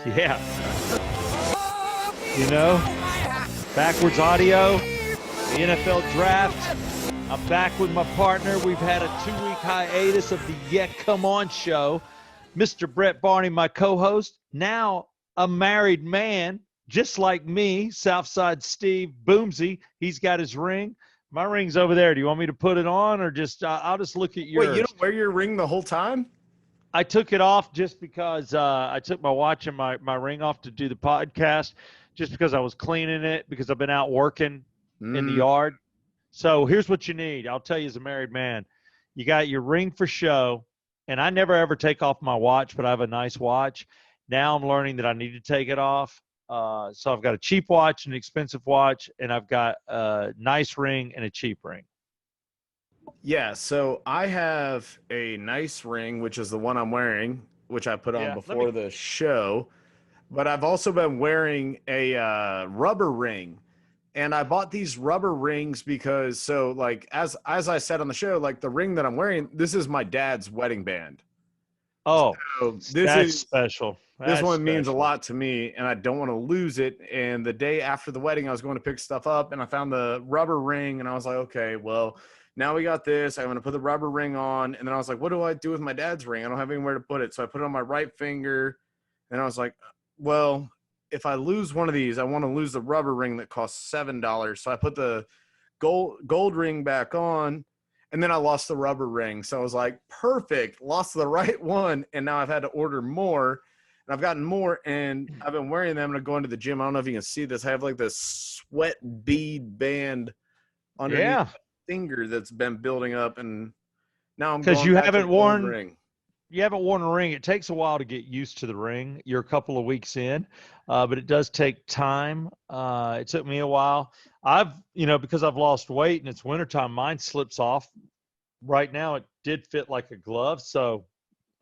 Yeah. You know, backwards audio, the NFL draft. I'm back with my partner. We've had a 2-week hiatus of the Yeah Come On show. Mr. Brett Barney, my co-host, now a married man, just like me, Southside Steve Boomsy. He's got his ring. My ring's over there. Do you want me to put it on or just I'll just look at yours? Wait, you don't wear your ring the whole time? I took it off just because I took my watch and my ring off to do the podcast, just because I was cleaning it, because I've been out working in the yard. So here's what you need. I'll tell you as a married man, you got your ring for show, and I never ever take off my watch, but I have a nice watch. Now I'm learning that I need to take it off. So I've got a cheap watch, an expensive watch, and I've got a nice ring and a cheap ring. Yeah, so I have a nice ring, which is the one I'm wearing, which I put on before the show. But I've also been wearing a rubber ring. And I bought these rubber rings because, so like, as I said on the show, like the ring that I'm wearing, this is my dad's wedding band. Oh, so that's special. This one means a lot to me, and I don't want to lose it. And the day after the wedding, I was going to pick stuff up, and I found the rubber ring, and I was like, okay, well, now we got this. I'm going to put the rubber ring on. And then I was like, what do I do with my dad's ring? I don't have anywhere to put it. So I put it on my right finger, and I was like, well, if I lose one of these, I want to lose the rubber ring that costs $7. So I put the gold ring back on, and then I lost the rubber ring. So I was like, perfect, lost the right one. And now I've had to order more, and I've gotten more, and I've been wearing them. And I'm going to the gym. I don't know if you can see this. I have like this sweat bead band underneath my finger that's been building up. And now I'm because you haven't worn ring. You haven't worn a ring. It takes a while to get used to the ring. You're a couple of weeks in, but it does take time. It took me a while. Because I've lost weight and it's wintertime, mine slips off. Right now, it did fit like a glove. So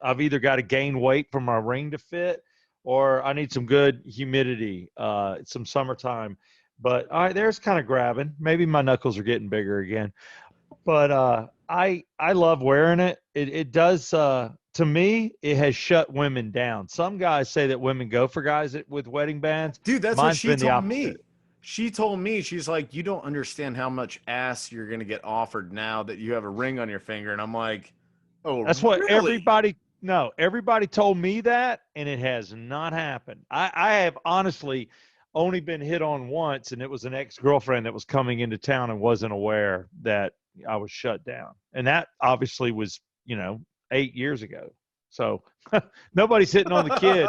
I've either got to gain weight for my ring to fit, or I need some good humidity, some summertime. But all right, there's kind of grabbing. Maybe my knuckles are getting bigger again. But I love wearing it. It does. To me, it has shut women down. Some guys say that women go for guys with wedding bands. Dude, that's what she told me. She told me, she's like, you don't understand how much ass you're going to get offered now that you have a ring on your finger. And I'm like, oh, that's really? What everybody told me that, and it has not happened. I have honestly only been hit on once, and it was an ex-girlfriend that was coming into town and wasn't aware that I was shut down. And that obviously was, 8 years ago. So nobody's hitting on the kid.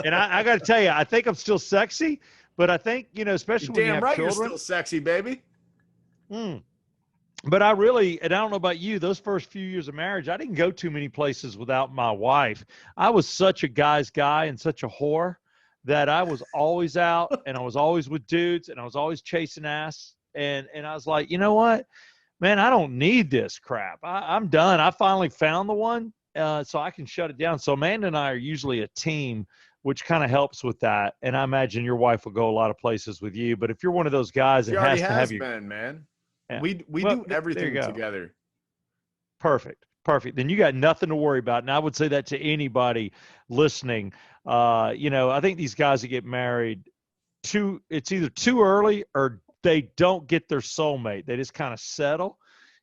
And I got to tell you, I think I'm still sexy, but I think, especially when you have children. You're still sexy, baby. But I don't know about you, those first few years of marriage, I didn't go too many places without my wife. I was such a guy's guy and such a whore that I was always out, and I was always with dudes, and I was always chasing ass. And I was like, you know what? Man, I don't need this crap. I'm done. I finally found the one, so I can shut it down. So Amanda and I are usually a team, which kind of helps with that. And I imagine your wife will go a lot of places with you. But if you're one of those guys that has to have you, man. Yeah. We do everything together. Perfect. Then you got nothing to worry about. And I would say that to anybody listening. I think these guys that get married, it's either too early or they don't get their soulmate. They just kind of settle.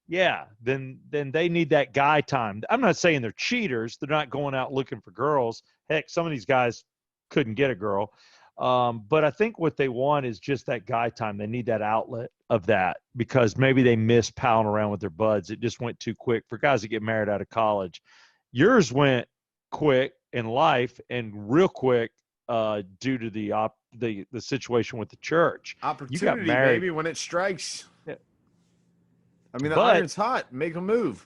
Yeah, then they need that guy time. I'm not saying they're cheaters. They're not going out looking for girls. Heck, some of these guys couldn't get a girl. But I think what they want is just that guy time. They need that outlet of that because maybe they miss palling around with their buds. It just went too quick for guys that get married out of college. Yours went quick in life and real quick due to the situation with the church. Opportunity, you got married, baby, when it strikes. Yeah. I mean, the iron's hot. Make a move.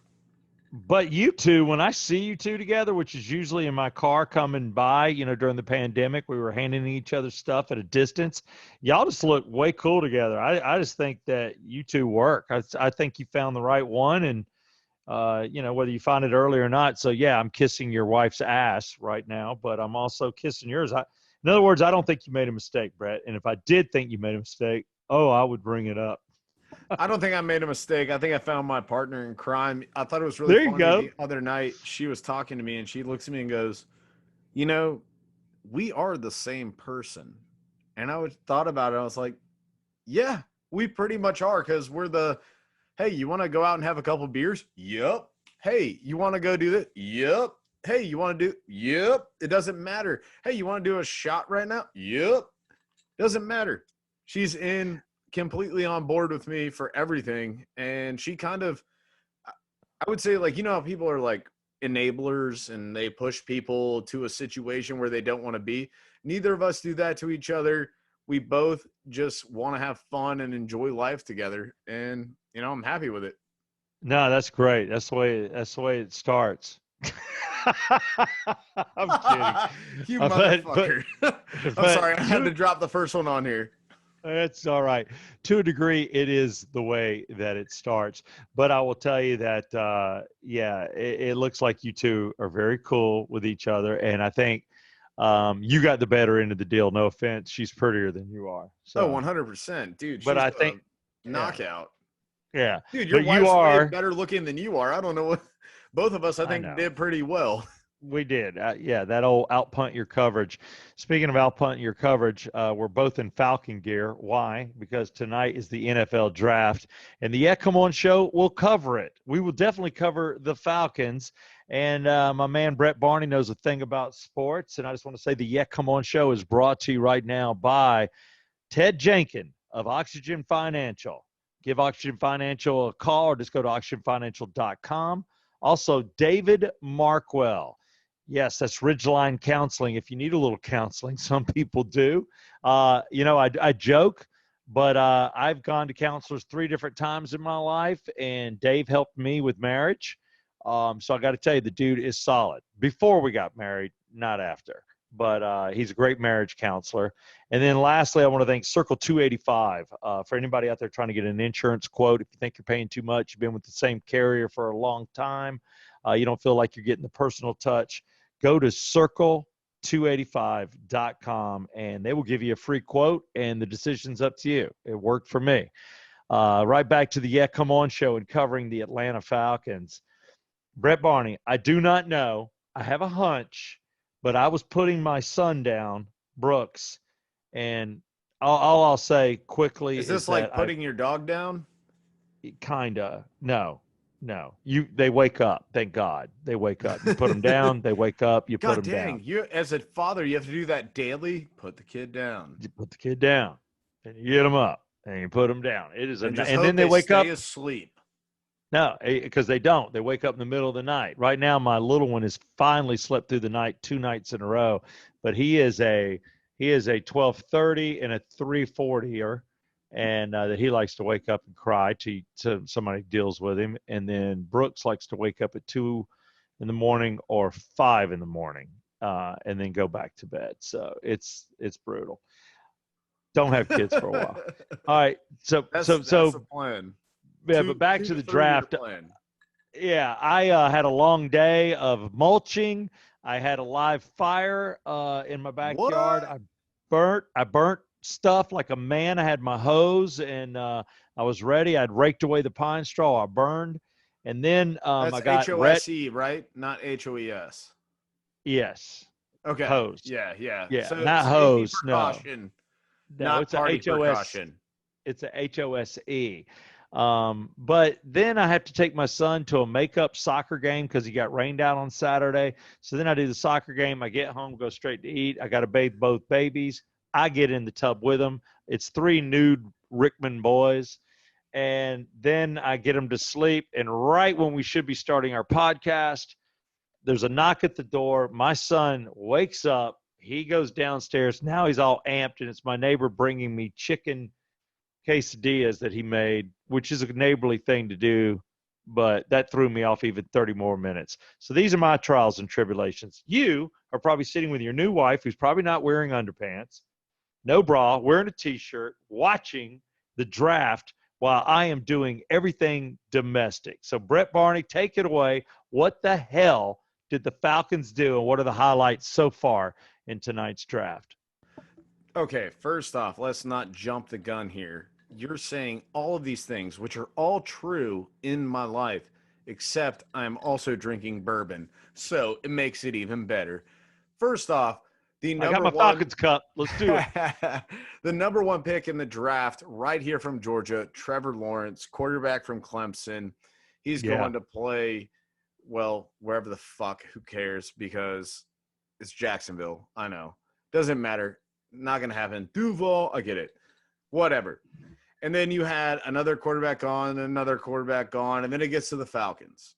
But you two, when I see you two together, which is usually in my car coming by, during the pandemic, we were handing each other stuff at a distance. Y'all just look way cool together. I just think that you two work. I think you found the right one, and whether you find it early or not. So yeah, I'm kissing your wife's ass right now, but I'm also kissing yours. In other words, I don't think you made a mistake, Brett. And if I did think you made a mistake, I would bring it up. I don't think I made a mistake. I think I found my partner in crime. I thought it was really funny the other night. She was talking to me, and she looks at me and goes, we are the same person. And thought about it. I was like, yeah, we pretty much are, because we're hey, you want to go out and have a couple beers? Yep. Hey, you want to go do that? Yep. Hey, you want to do? Yep. It doesn't matter. Hey, you want to do a shot right now? Yep. Doesn't matter. She's completely on board with me for everything. And she kind of, I would say, like, you know how people are like enablers and they push people to a situation where they don't want to be? Neither of us do that to each other. We both just want to have fun and enjoy life together. And, I'm happy with it. No, that's great. That's the way it starts. I'm kidding. You But motherfucker. I'm sorry. I had to drop the first one on here. It's all right. To a degree, it is the way that it starts. But I will tell you that, it looks like you two are very cool with each other. And I think you got the better end of the deal. No offense. She's prettier than you are. So, 100%. Dude, but she's I think, knockout. Yeah. Dude, your But wife's you are way better looking than you are. I don't know what. Both of us, I think, did pretty well. We did. That old outpunt your coverage. Speaking of outpunt your coverage, we're both in Falcon gear. Why? Because tonight is the NFL draft, and the Yeah Come On show will cover it. We will definitely cover the Falcons. And my man Brett Barney knows a thing about sports. And I just want to say the Yeah Come On show is brought to you right now by Ted Jenkin of Oxygen Financial. Give Oxygen Financial a call or just go to oxygenfinancial.com. Also, David Markwell. Yes, that's Ridgeline Counseling. If you need a little counseling, some people do. I joke, but I've gone to counselors 3 different times in my life, and Dave helped me with marriage. So I got to tell you, the dude is solid. Before we got married, not after. But he's a great marriage counselor. And then lastly, I want to thank Circle 285 for anybody out there trying to get an insurance quote. If you think you're paying too much, you've been with the same carrier for a long time, you don't feel like you're getting the personal touch, go to circle285.com and they will give you a free quote, and the decision's up to you. It worked for me. Right back to the Yeah Come On show and covering the Atlanta Falcons. Brett Barney, I do not know. I have a hunch, but I was putting my son down, Brooks, and all I'll say quickly is this like putting your dog down? Kinda. No. They wake up. Thank God. They wake up. You put them down. They wake up. You put them down. You, as a father, you have to do that daily. Put the kid down. You put the kid down, and you get them up, and you put them down. It is, and then they wake up. Asleep. No, because they don't. They wake up in the middle of the night. Right now, my little one has finally slept through the night 2 nights in a row, but he is a 12:30 and a 3:40er. And that he likes to wake up and cry to somebody deals with him. And then Brooks likes to wake up at 2 in the morning or 5 in the morning, and then go back to bed. So it's brutal. Don't have kids for a while. All right. So that's the plan. Yeah, but back to the draft. Plan. Yeah, I had a long day of mulching. I had a live fire in my backyard. What? I burnt stuff like a man. I had my hose, and I was ready. I'd raked away the pine straw. I burned, and then that's I got HOSE, right? Not HOES. Yes. Okay. Hose. Yeah. So not hose. No, it's a HOS. It's a HOSE. But then I have to take my son to a makeup soccer game because he got rained out on Saturday. So then I do the soccer game. I get home, go straight to eat. I got to bathe both babies. I get in the tub with them. It's 3 nude Rickman boys. And then I get them to sleep. And right when we should be starting our podcast, there's a knock at the door. My son wakes up. He goes downstairs. Now he's all amped, and it's my neighbor bringing me chicken quesadillas that he made, which is a neighborly thing to do, but that threw me off even 30 more minutes. So these are my trials and tribulations. You are probably sitting with your new wife, who's probably not wearing underpants, no bra, wearing a T-shirt, watching the draft while I am doing everything domestic. So Brett Barney, take it away. What the hell did the Falcons do, and what are the highlights so far in tonight's draft? Okay, first off, let's not jump the gun here. You're saying all of these things, which are all true in my life, except I'm also drinking bourbon. So it makes it even better. First off, The I got number my one, Falcons cup. Let's do it. the number one pick in the draft, right here from Georgia, Trevor Lawrence, quarterback from Clemson. He's Yeah. going to play, well, wherever the fuck. Who cares? Because it's Jacksonville. I know. Doesn't matter. Not going to happen. Duval. I get it. Whatever. And then you had another quarterback gone, another quarterback gone, and then it gets to the Falcons.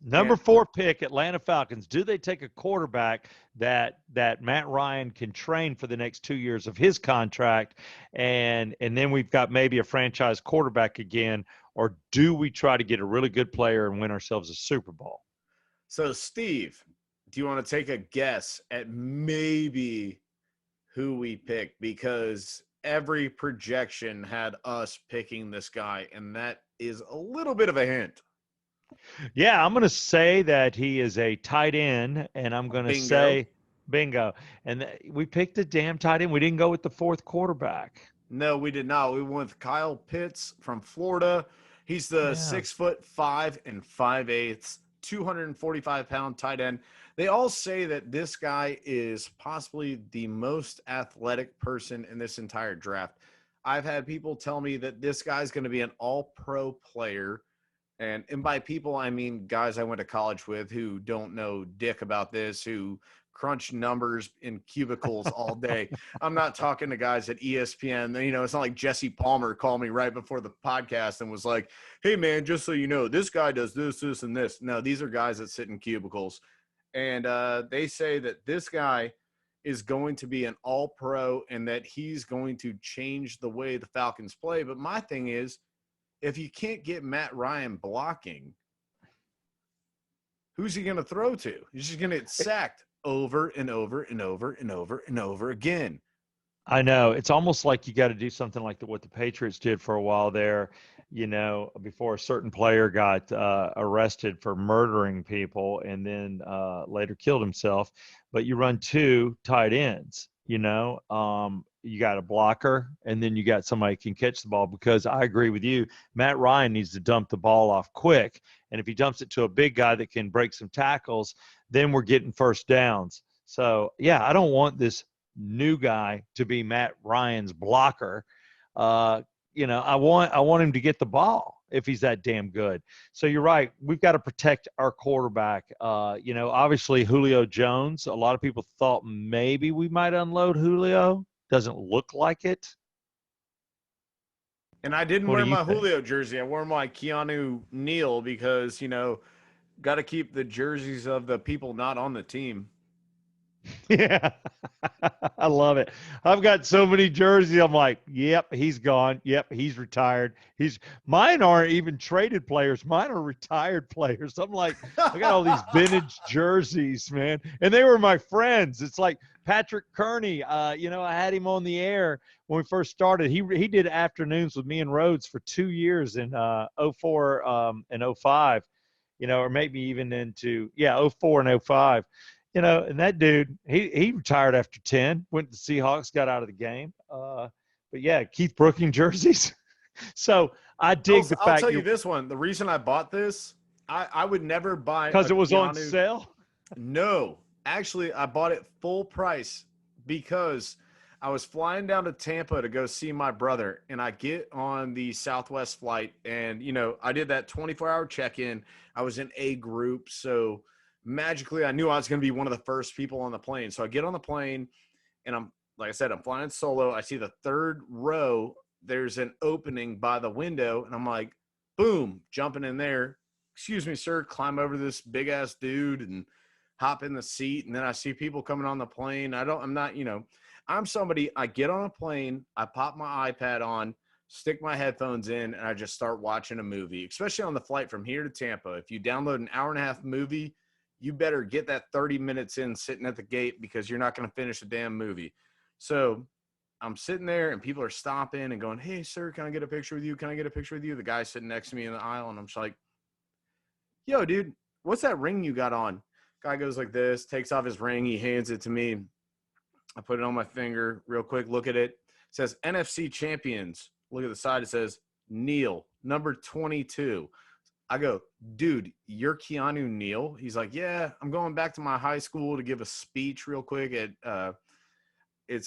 Number 4 pick, Atlanta Falcons. Do they take a quarterback that Matt Ryan can train for the next 2 years of his contract, and then we've got maybe a franchise quarterback again, or do we try to get a really good player and win ourselves a Super Bowl? So, Steve, do you want to take a guess at maybe who we picked? Because every projection had us picking this guy, and that is a little bit of a hint. Yeah, I'm going to say that he is a tight end, and I'm going to say bingo. And we picked a damn tight end. We didn't go with the 4th quarterback. No, we did not. We went with Kyle Pitts from Florida. He's the 6'5" and 5/8, 245-pound tight end. They all say that this guy is possibly the most athletic person in this entire draft. I've had people tell me that this guy's going to be an all-pro player. And by people, I mean guys I went to college with who don't know dick about this, who crunch numbers in cubicles all day. I'm not talking to guys at ESPN. You know, it's not like Jesse Palmer called me right before the podcast and was like, hey, man, just so you know, this guy does this, this, and this. No, these are guys that sit in cubicles. And they say that this guy is going to be an all-pro and that he's going to change the way the Falcons play. But my thing is, if you can't get Matt Ryan blocking, who's he going to throw to? He's just going to get sacked over and over and over and over and over again. I know. It's almost like you got to do something like what the Patriots did for a while there, you know, before a certain player got arrested for murdering people and then later killed himself. But you run 2 tight ends, you know. You got a blocker, and then you got somebody who can catch the ball, because I agree with you. Matt Ryan needs to dump the ball off quick. And if he dumps it to a big guy that can break some tackles, then we're getting first downs. So, yeah, I don't want this new guy to be Matt Ryan's blocker. You know, I want him to get the ball if he's that damn good. So you're right. We've got to protect our quarterback. You know, obviously Julio Jones, a lot of people thought maybe we might unload Julio. Doesn't look like it. And I didn't What wear do you my think? Julio jersey. I wore my Keanu Neal because, you know, got to keep the jerseys of the people not on the team. Yeah, I love it. I've got so many jerseys. I'm like, yep, he's gone. Yep, he's retired. Mine aren't even traded players. Mine are retired players. I'm like, I got all these vintage jerseys, man, and they were my friends. It's like Patrick Kearney. You know, I had him on the air when we first started. He did afternoons with me and Rhodes for 2 years in '04 and '05. You know, or maybe even into '04 and '05. You know, and that dude, he retired after 10, went to the Seahawks, got out of the game. But yeah, Keith Brooking jerseys. So I dig the I'll fact tell you this one. The reason I bought this, I would never buy because a it was on Keanu. sale. No, actually, I bought it full price because I was flying down to Tampa to go see my brother, and I get on the Southwest flight, and you know, I did that 24-hour check-in. I was in A group, so magically I knew I was going to be one of the first people on the plane. So I get on the plane, and I'm, like I said, I'm flying solo. I see the 3rd row. There's an opening by the window, and I'm like, boom, jumping in there. Excuse me, sir. Climb over this big ass dude and hop in the seat. And then I see people coming on the plane. I'm not, you know, I'm somebody, I get on a plane, I pop my iPad on, stick my headphones in, and I just start watching a movie, especially on the flight from here to Tampa. If you download an hour-and-a-half movie, you better get that 30 minutes in sitting at the gate, because you're not going to finish a damn movie. So I'm sitting there and people are stopping and going, hey, sir, can I get a picture with you? Can I get a picture with you? The guy's sitting next to me in the aisle, and I'm just like, yo, dude, what's that ring you got on? Guy goes like this, takes off his ring. He hands it to me. I put it on my finger real quick. Look at it. It says NFC champions. Look at the side. It says Neil, number 22. I go, dude, you're Keanu Neal? He's like, yeah, I'm going back to my high school to give a speech real quick at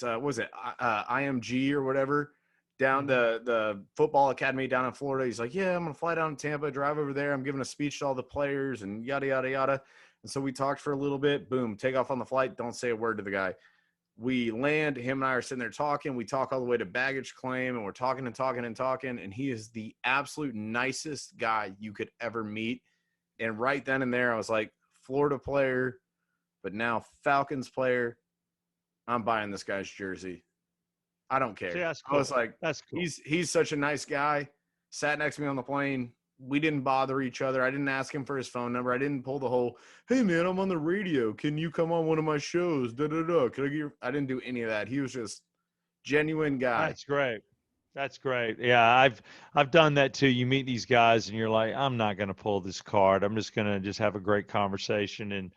what was it, IMG or whatever, down the football academy down in Florida. He's like, yeah, I'm going to fly down to Tampa, drive over there. I'm giving a speech to all the players and yada, yada, yada. And so we talked for a little bit. Boom, take off on the flight. Don't say a word to the guy. We land. Him and I are sitting there talking. We talk all the way to baggage claim, and we're talking and talking and talking. And he is the absolute nicest guy you could ever meet. And right then and there, I was like, Florida player, but now Falcons player. I'm buying this guy's jersey. I don't care. See, that's cool. I was like, that's cool. He's such a nice guy. Sat next to me on the plane. We didn't bother each other. I didn't ask him for his phone number. I didn't pull the whole, hey, man, I'm on the radio. Can you come on one of my shows? Da-da-da. Can I get your... I didn't do any of that. He was just genuine guy. That's great. That's great. Yeah, I've done that too. You meet these guys and you're like, I'm not going to pull this card. I'm just going to just have a great conversation and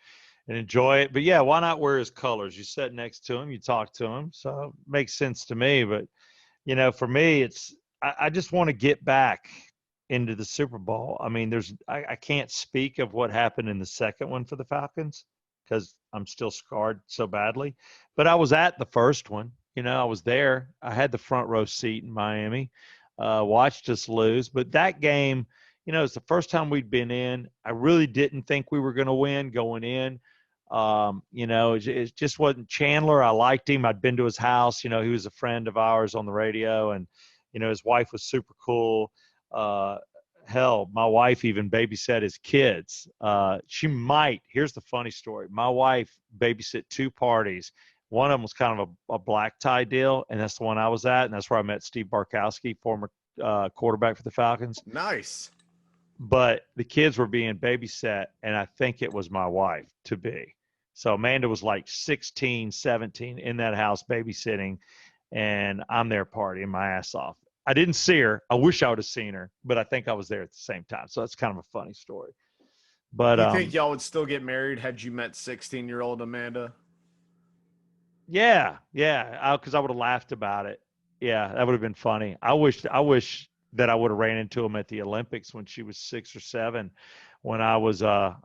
enjoy it. But yeah, why not wear his colors? You sit next to him, you talk to him. So it makes sense to me. But, for me, I just want to get back into the Super Bowl. I mean, I can't speak of what happened in the second one for the Falcons because I'm still scarred so badly. But I was at the first one. I was there. I had the front row seat in Miami, watched us lose. But that game, it's the first time we'd been in. I really didn't think we were going to win going in. It just wasn't Chandler. I liked him. I'd been to his house. He was a friend of ours on the radio, and, his wife was super cool. Hell, my wife even babysat his kids. Here's the funny story. My wife babysit 2 parties. One of them was kind of a black tie deal, and that's the one I was at, and that's where I met Steve Barkowski, former quarterback for the Falcons. Nice. But the kids were being babysat, and I think it was my wife to be. So Amanda was like 16, 17 in that house babysitting, and I'm there partying my ass off. I didn't see her. I wish I would have seen her, but I think I was there at the same time. So that's kind of a funny story. But you think y'all would still get married had you met 16-year-old Amanda? Yeah, because I would have laughed about it. Yeah, that would have been funny. I wish that I would have ran into him at the Olympics when she was 6 or 7, when I was a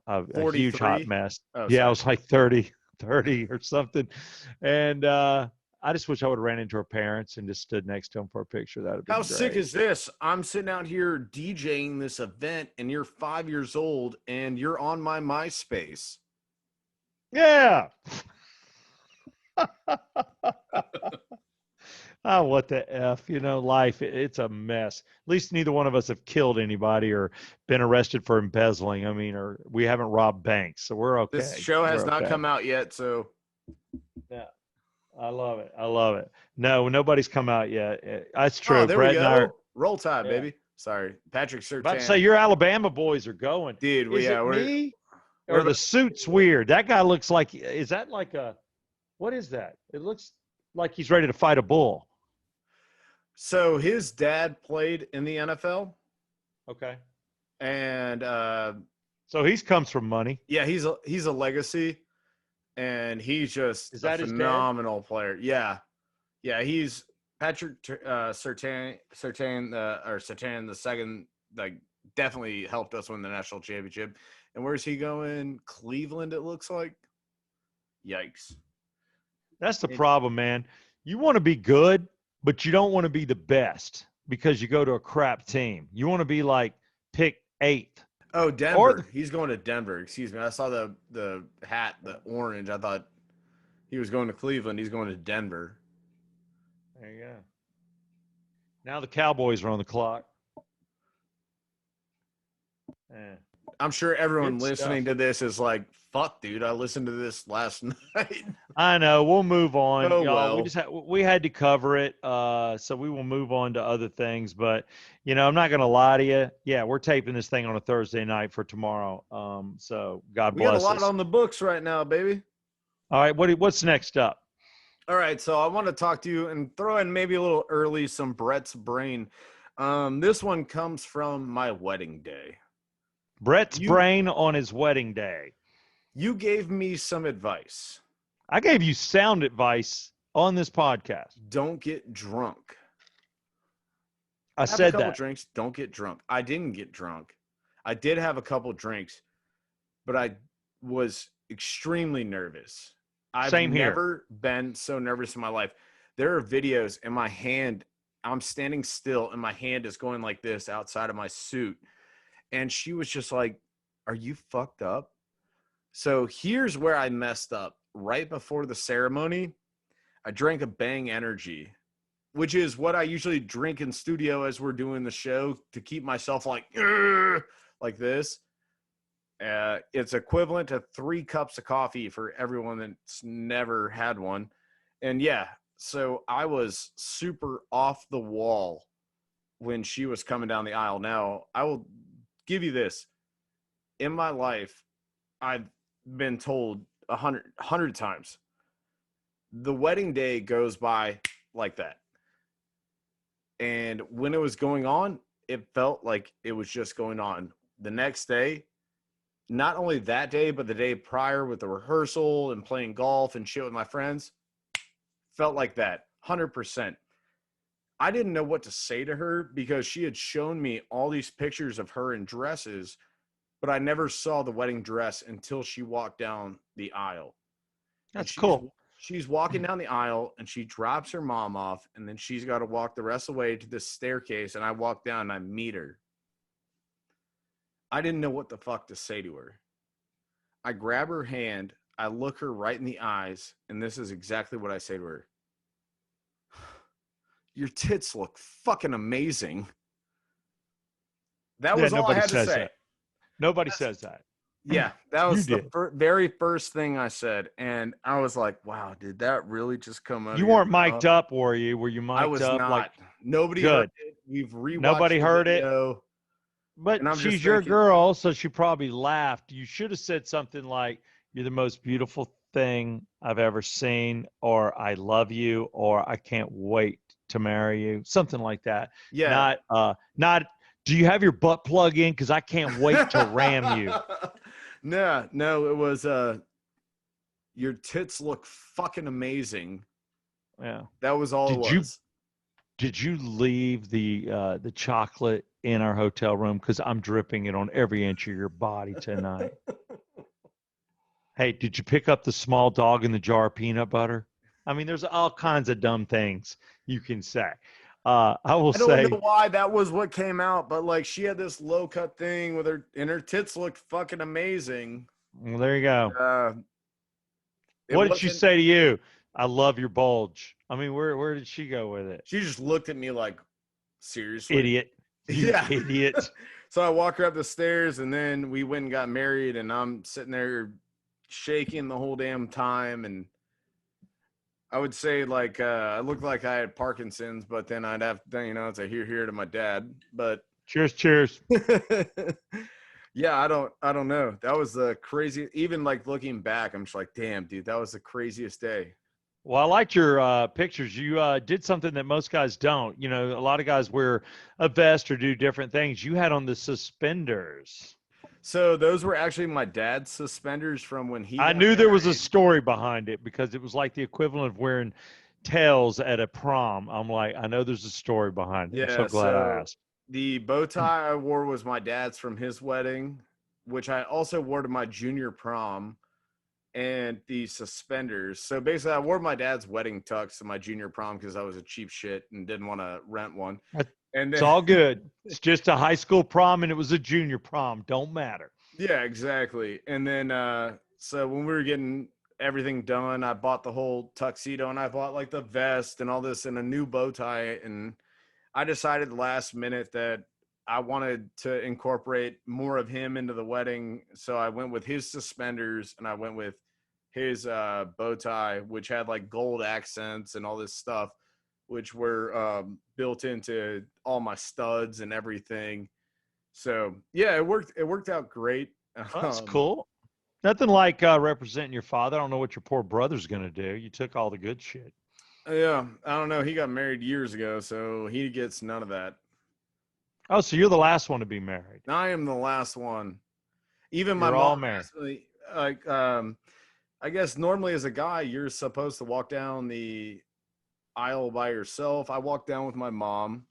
huge hot mess. Oh, yeah, I was like 30 or something, and I just wish I would have ran into her parents and just stood next to them for a picture. That would be How great. sick is this? I'm sitting out here DJing this event, and you're 5 years old, and you're on my MySpace. Yeah. Oh, what the F, life, it's a mess. At least neither one of us have killed anybody or been arrested for embezzling. I mean, or we haven't robbed banks, so we're okay. This show has not come out yet, so. Yeah, I love it. No, nobody's come out yet. That's true. Oh, there Brett we go. and I are, Roll Tide, baby. Sorry. Patrick Surtain. about to say, your Alabama boys are going. Dude, me? Or the suit's weird. That guy looks like, is that like what is that? It looks like he's ready to fight a bull. So his dad played in the NFL. Okay. And so he comes from money. Yeah, he's a legacy, and he's just a phenomenal player. Yeah, he's Patrick Surtain the second. Like, definitely helped us win the national championship. And where's he going? Cleveland, it looks like. Yikes. That's the problem, man. You want to be good, but you don't want to be the best because you go to a crap team. You want to be like pick 8th. Oh, Denver. He's going to Denver. Excuse me. I saw the hat, the orange. I thought he was going to Cleveland. He's going to Denver. There you go. Now the Cowboys are on the clock. I'm sure everyone listening to this is like, fuck, dude, I listened to this last night. I know. We'll move on. Oh, y'all. well. We had to cover it, so we will move on to other things. But, I'm not going to lie to you. Yeah, we're taping this thing on a Thursday night for tomorrow. So God bless us. We got a lot on the books right now, baby. All right, what's next up? All right, so I want to talk to you and throw in maybe a little early some Brett's brain. This one comes from my wedding day. Brett's brain on his wedding day. You gave me some advice. I gave you sound advice on this podcast. Don't get drunk. I said that. Drinks. Don't get drunk. I didn't get drunk. I did have a couple drinks, but I was extremely nervous. I've Same here. never been so nervous in my life. There are videos in my hand. I'm standing still and my hand is going like this outside of my suit. And she was just like, "Are you fucked up?" So here's where I messed up. Right before the ceremony, I drank a Bang Energy, which is what I usually drink in studio as we're doing the show to keep myself like this. It's equivalent to 3 cups of coffee for everyone that's never had one. And yeah, so I was super off the wall when she was coming down the aisle. Now, I will give you this. In my life, I've been told 100 times, the wedding day goes by like that. And when it was going on, it felt like it was just going on. The next day, not only that day, but the day prior with the rehearsal and playing golf and shit with my friends, felt like that 100%. I didn't know what to say to her because she had shown me all these pictures of her in dresses, but I never saw the wedding dress until she walked down the aisle. And That's cool. she's walking down the aisle and she drops her mom off, and then she's got to walk the rest of the way to this staircase, and I walk down and I meet her. I didn't know what the fuck to say to her. I grab her hand, I look her right in the eyes, and this is exactly what I say to her. Your tits look fucking amazing. That was all I had to say. That. Nobody says that. Yeah, that was the very first thing I said. And I was like, wow, did that really just come out? You weren't mic'd up, were you? Were you mic'd up? I was not. Like, nobody good. Heard it. We've rewatched Nobody heard video, it. But she's your girl, so she probably laughed. You should have said something like, "You're the most beautiful thing I've ever seen," or "I love you," or "I can't wait to marry you," something like that. Yeah. Not. Do you have your butt plug in? Because I can't wait to ram you. No, it was your tits look fucking amazing. Yeah. That was all it was. Did you leave the chocolate in our hotel room? Because I'm dripping it on every inch of your body tonight. Hey, did you pick up the small dog in the jar of peanut butter? I mean, there's all kinds of dumb things you can say. I don't know why that was what came out, but like she had this low cut thing with her, and her tits looked fucking amazing. Well, there you go. What did she say to you? I love your bulge. I mean, where did she go with it? She just looked at me like, seriously? Idiot. Yeah. Idiot. So I walked her up the stairs, and then we went and got married, and I'm sitting there shaking the whole damn time. And I would say like I looked like I had Parkinson's, but then I'd have to, it's a here to my dad. But cheers. Yeah, I don't know. That was the crazy. Even like looking back, I'm just like, damn, dude, that was the craziest day. Well, I liked your pictures. You did something that most guys don't. You know, a lot of guys wear a vest or do different things. You had on the suspenders. So those were actually my dad's suspenders from when he. I knew there was a story behind it because it was like the equivalent of wearing tails at a prom. I'm like, I know there's a story behind it. Yeah, I'm so glad I asked. The bow tie I wore was my dad's from his wedding, which I also wore to my junior prom, and the suspenders. So basically, I wore my dad's wedding tux to my junior prom because I was a cheap shit and didn't want to rent one. And it's all good. It's just a high school prom, and it was a junior prom. Don't matter. Yeah, exactly. And then, so when we were getting everything done, I bought the whole tuxedo, and I bought like the vest and all this and a new bow tie. And I decided last minute that I wanted to incorporate more of him into the wedding. So I went with his suspenders and I went with his bow tie, which had like gold accents and all this stuff, which were built into all my studs and everything. So yeah, it worked out great. Well, that's cool. Nothing like representing your father. I don't know what your poor brother's going to do. You took all the good shit. Yeah, I don't know. He got married years ago, so he gets none of that. Oh, so you're the last one to be married. I am the last one. Even my mom, like, I guess normally as a guy, you're supposed to walk down the aisle by yourself. I walked down with my mom,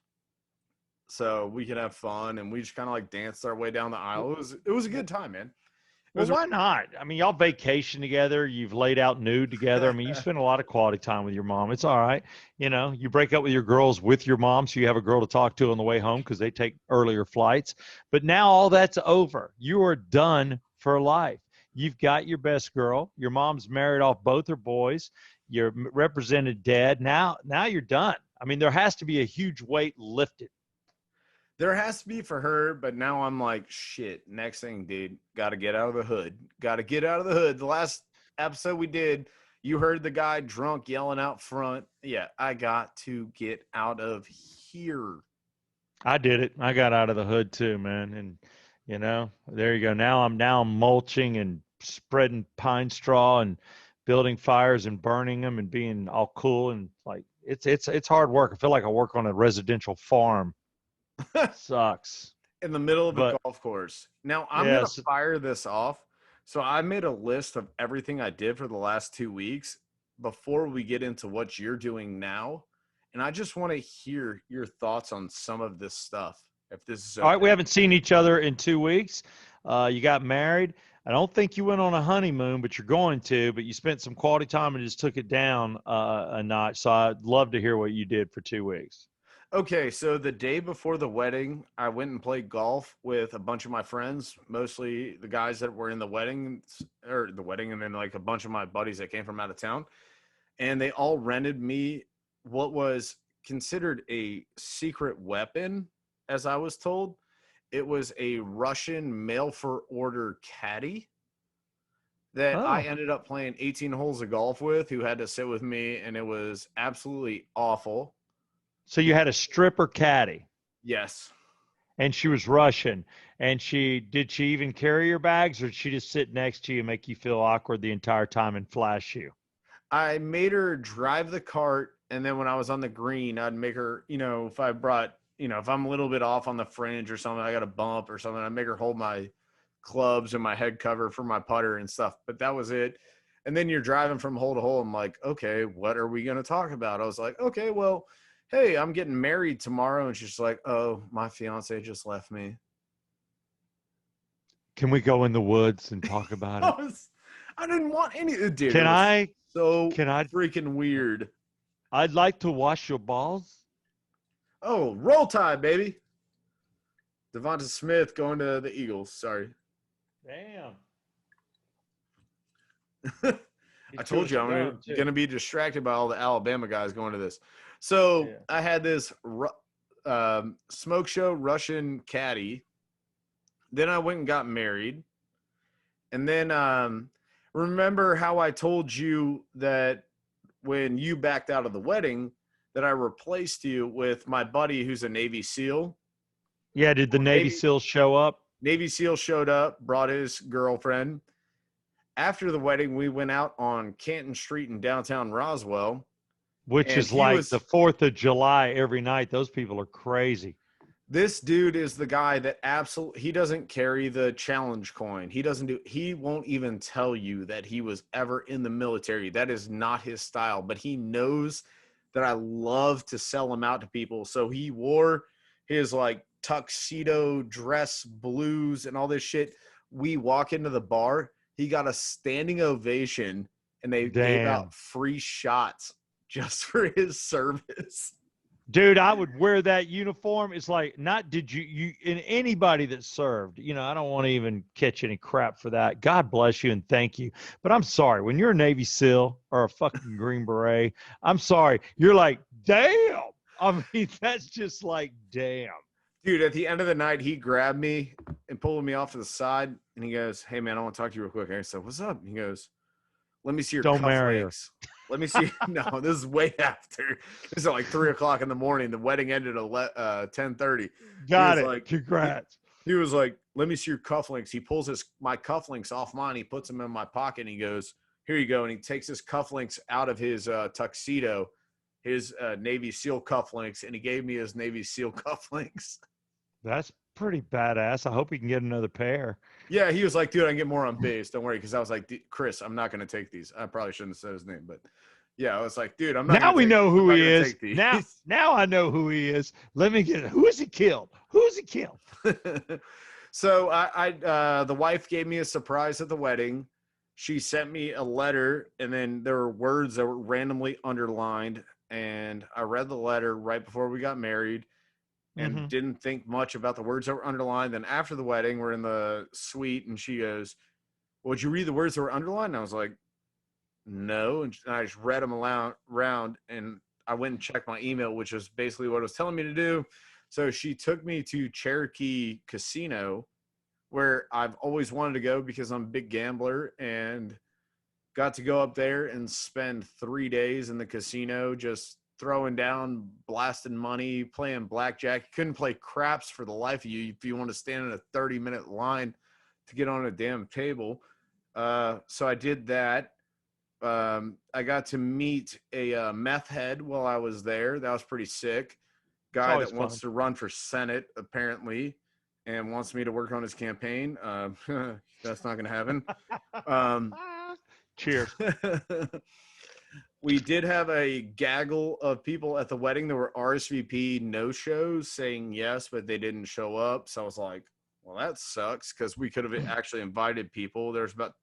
so we could have fun, and we just kind of like danced our way down the aisle. It was a good time, man. It Well, was. why not? I mean, y'all vacation together. You've laid out nude together. I mean, you spend a lot of quality time with your mom. It's all right. You know, you break up with your girls with your mom, so you have a girl to talk to on the way home because they take earlier flights. But now all that's over. You are done for life. You've got your best girl. Your mom's married off both her boys. You're represented dad. Now you're done. I mean, there has to be a huge weight lifted. There has to be for her, but now I'm like, shit. Next thing, dude, got to get out of the hood. Got to get out of the hood. The last episode we did, you heard the guy drunk yelling out front. Yeah, I got to get out of here. I did it. I got out of the hood too, man. And there you go. Now I'm mulching and spreading pine straw and building fires and burning them and being all cool and like it's hard work. I feel like I work on a residential farm. Sucks. In the middle of a But golf course. Now I'm gonna yes, fire this off. So I made a list of everything I did for the last 2 weeks before we get into what you're doing now. And I just want to hear your thoughts on some of this stuff. If this is all right, we okay. haven't seen each other in 2 weeks. You got married. I don't think you went on a honeymoon, but you're going to. But you spent some quality time and just took it down a notch. So I'd love to hear what you did for 2 weeks. Okay, so the day before the wedding, I went and played golf with a bunch of my friends, mostly the guys that were in the wedding, and then like a bunch of my buddies that came from out of town. And they all rented me what was considered a secret weapon, as I was told. It was a Russian mail for order caddy that I Oh, ended up playing 18 holes of golf with, who had to sit with me, and it was absolutely awful. so you had a stripper caddy. Yes. And she was Russian. And did she even carry your bags, or did she just sit next to you and make you feel awkward the entire time and flash you? I made her drive the cart, and then when I was on the green, I'd make her, if I brought, if I'm a little bit off on the fringe or something, I got a bump or something, I'd make her hold my clubs and my head cover for my putter and stuff. But that was it. And then you're driving from hole to hole. I'm like, okay, what are we going to talk about? I was like, okay, well, hey, I'm getting married tomorrow. And she's like, oh, my fiance just left me. Can we go in the woods and talk about it? I didn't want any, dude. It Can was I? so Can I? freaking weird. I'd like to wash your balls. Oh, roll tide, baby. Devonta Smith going to the Eagles. Sorry. Damn. I told you I'm going to be distracted by all the Alabama guys going to this. So Yeah. I had this smoke show Russian caddy. Then I went and got married. And then remember how I told you that when you backed out of the wedding that I replaced you with my buddy who's a Navy SEAL? Yeah. Did the Navy SEALs show up? Navy SEAL showed up, brought his girlfriend. After the wedding, we went out on Canton Street in downtown Roswell. Which is like the 4th of July every night. Those people are crazy. This dude is the guy that he doesn't carry the challenge coin. He won't even tell you that he was ever in the military. That is not his style, but he knows that I love to sell him out to people. So he wore his like tuxedo dress blues and all this shit. We walk into the bar. He got a standing ovation, and they gave out free shots just for his service. Dude, I would wear that uniform. It's like, not did you in anybody that served, I don't want to even catch any crap for that. God bless you and thank you. But I'm sorry, when you're a Navy SEAL or a fucking Green Beret, I'm sorry. You're like, damn. I mean, that's just like, damn. Dude, at the end of the night, he grabbed me and pulled me off to the side, and he goes, hey, man, I want to talk to you real quick. I said, what's up? He goes, let me see your cufflinks. Let me see. No, this is way after. This is like 3 o'clock in the morning. The wedding ended at 10:30. Got it. Like, congrats. He was like, let me see your cufflinks. He pulls my cufflinks off mine. He puts them in my pocket, and he goes, here you go. And he takes his cufflinks out of his tuxedo, his Navy SEAL cufflinks, and he gave me his Navy SEAL cufflinks. That's pretty badass. I hope he can get another pair. Yeah, he was like, dude, I can get more on base. Don't worry. Because I was like, Chris, I'm not going to take these. I probably shouldn't have said his name, but Yeah, I was like, dude, I'm Now we know who not he gonna is. take these. Now I know who he is. Let me get it. Who is he killed? Who's he killed? So the wife gave me a surprise at the wedding. She sent me a letter, and then there were words that were randomly underlined. And I read the letter right before we got married and didn't think much about the words that were underlined. Then after the wedding, we're in the suite, and she goes, well, "Would you read the words that were underlined?" And I was like, "No." And I just read them around, and I went and checked my email, which was basically what it was telling me to do. So she took me to Cherokee Casino, where I've always wanted to go because I'm a big gambler, and got to go up there and spend 3 days in the casino just throwing down, blasting money, playing blackjack. You couldn't play craps for the life of you if you want to stand in a 30-minute line to get on a damn table. So I did that. I got to meet a meth head while I was there. That was pretty sick. Guy that wants to run for Senate, apparently, and wants me to work on his campaign. That's not going to happen. Cheers. We did have a gaggle of people at the wedding that were RSVP no-shows saying yes, but they didn't show up. So I was like, well, that sucks, because we could have actually invited people. There's about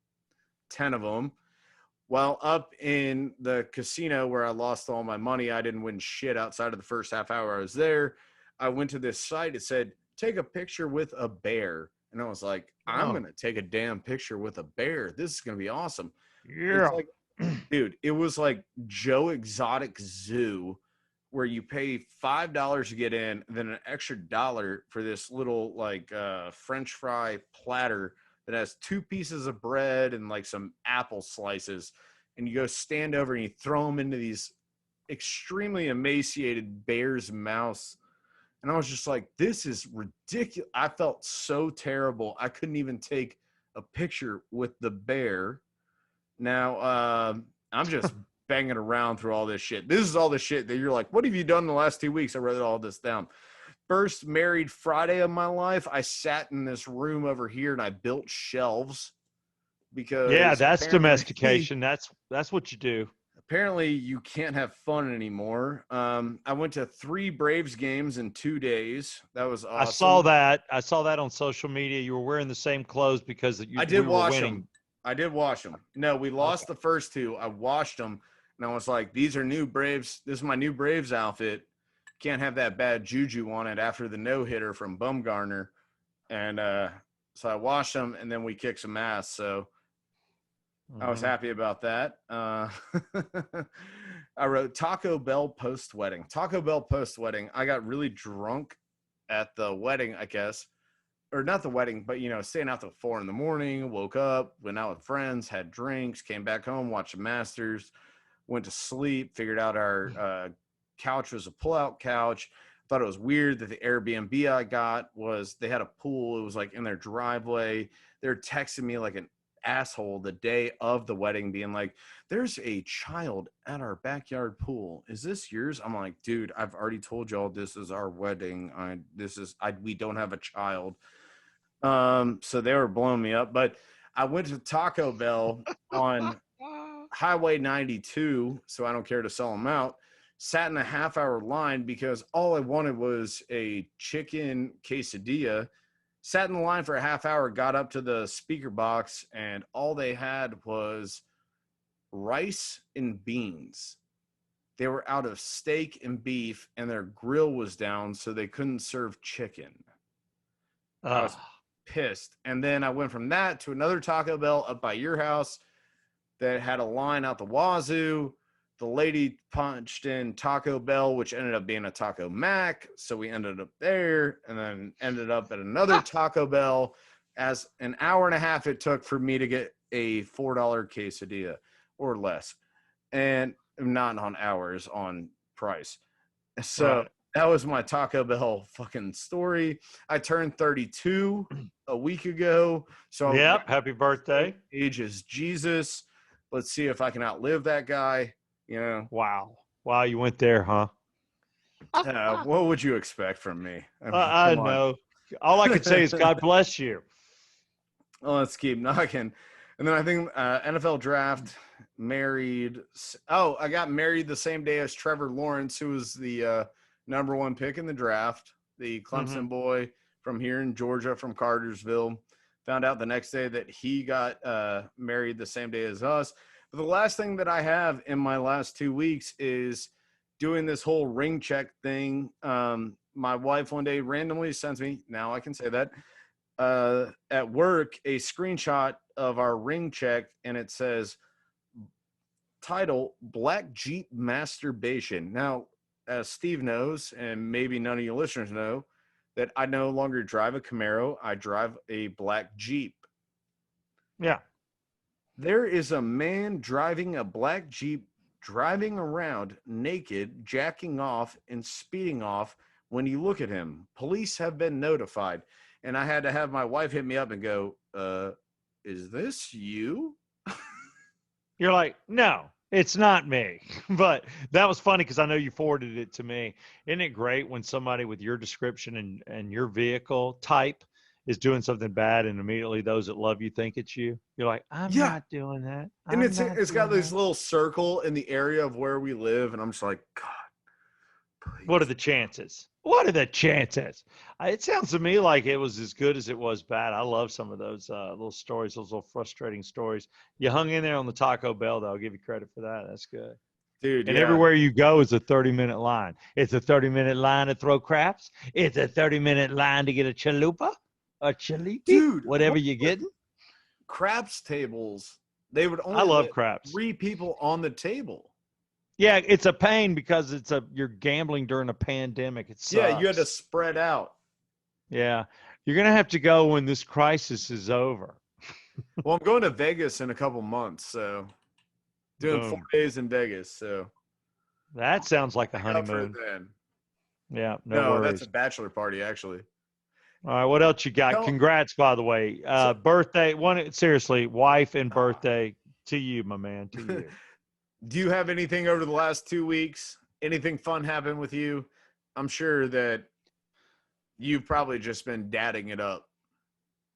10 of them. While up in the casino where I lost all my money, I didn't win shit outside of the first half hour I was there. I went to this site. It said, take a picture with a bear. And I was like, I'm going to take a damn picture with a bear. This is going to be awesome. Yeah. It's like, dude, it was like Joe Exotic Zoo, where you pay $5 to get in, and then an extra $1 for this little like French fry platter that has 2 pieces of bread and like some apple slices. And you go stand over and you throw them into these extremely emaciated bear's mouths. And I was just like, this is ridiculous. I felt so terrible. I couldn't even take a picture with the bear. Now, I'm just banging around through all this shit. This is all the shit that you're like, what have you done in the last 2 weeks? I wrote all this down. First married Friday of my life, I sat in this room over here and I built shelves because that's domestication. That's what you do. Apparently you can't have fun anymore. I went to 3 Braves games in 2 days. That was awesome. I saw that on social media. You were wearing the same clothes because I did wash them. I did wash them. No, we lost the first 2. I washed them, and I was like, these are new Braves. This is my new Braves outfit. Can't have that bad juju on it after the no-hitter from Bumgarner. And so I washed them, and then we kicked some ass. So I was happy about that. I wrote Taco Bell post-wedding. Taco Bell post-wedding. I got really drunk at the wedding, I guess. Or not the wedding, but, staying out till 4 a.m, woke up, went out with friends, had drinks, came back home, watched the Masters, went to sleep, figured out our couch was a pull-out couch. Thought it was weird that the Airbnb I got was, they had a pool. It was like in their driveway. They're texting me like an asshole the day of the wedding being like, there's a child at our backyard pool. Is this yours? I'm like, dude, I've already told y'all this is our wedding. We don't have a child. So they were blowing me up, but I went to Taco Bell on Highway 92, so I don't care to sell them out. Sat in a half-hour line because all I wanted was a chicken quesadilla. Sat in the line for a half hour, got up to the speaker box, and all they had was rice and beans. They were out of steak and beef, and their grill was down, so they couldn't serve chicken. I was pissed. And then I went from that to another Taco Bell up by your house that had a line out the wazoo. The lady punched in Taco Bell, which ended up being a Taco Mac. So we ended up there and then ended up at another Taco Bell. As an hour and a half it took for me to get a $4 quesadilla or less. And not on hours, on price. So that was my Taco Bell fucking story. I turned 32 a week ago. So happy birthday. Age is Jesus. Let's see if I can outlive that guy. Wow, you went there, huh? What would you expect from me? I know. All I could say is God bless you. Well, let's keep knocking. And then I think NFL draft, married. Oh, I got married the same day as Trevor Lawrence, who was the number 1 pick in the draft, the Clemson boy from here in Georgia, from Cartersville. Found out the next day that he got married the same day as us. But the last thing that I have in my last 2 weeks is doing this whole ring check thing. My wife one day randomly sends me, now I can say that, at work, a screenshot of our ring check, and it says, title, Black Jeep Masturbation. Now, as Steve knows, and maybe none of you listeners know, that I no longer drive a Camaro. I drive a black Jeep. Yeah. There is a man driving a black Jeep, driving around naked, jacking off, and speeding off. When you look at him, police have been notified. And I had to have my wife hit me up and go, is this you? You're like, no, it's not me. But that was funny because I know you forwarded it to me. Isn't it great when somebody with your description and your vehicle type is doing something bad and immediately those that love you think it's you? You're like, I'm not doing that. And it's got this little circle in the area of where we live. And I'm just like, God, please. What are the chances? What are the chances? It sounds to me like it was as good as it was bad. I love some of those little stories, those little frustrating stories. You hung in there on the Taco Bell, though. I'll give you credit for that. That's good. Dude, and everywhere you go is a 30-minute line. It's a 30-minute line to throw craps. It's a 30-minute line to get a chalupa, a chalipi, dude, whatever you're getting. Craps tables. They would only I love let craps. 3 people on the table. Yeah, it's a pain because you're gambling during a pandemic. It sucks. Yeah, you had to spread out. Yeah, you're gonna have to go when this crisis is over. Well, I'm going to Vegas in a couple months, so doing 4 days in Vegas. So that sounds like a honeymoon. Yeah, no worries. That's a bachelor party, actually. All right, what else you got? Congrats, by the way. Birthday, seriously, wife and birthday to you, my man, to you. Do you have anything over the last 2 weeks? Anything fun happen with you? I'm sure that you've probably just been dadding it up.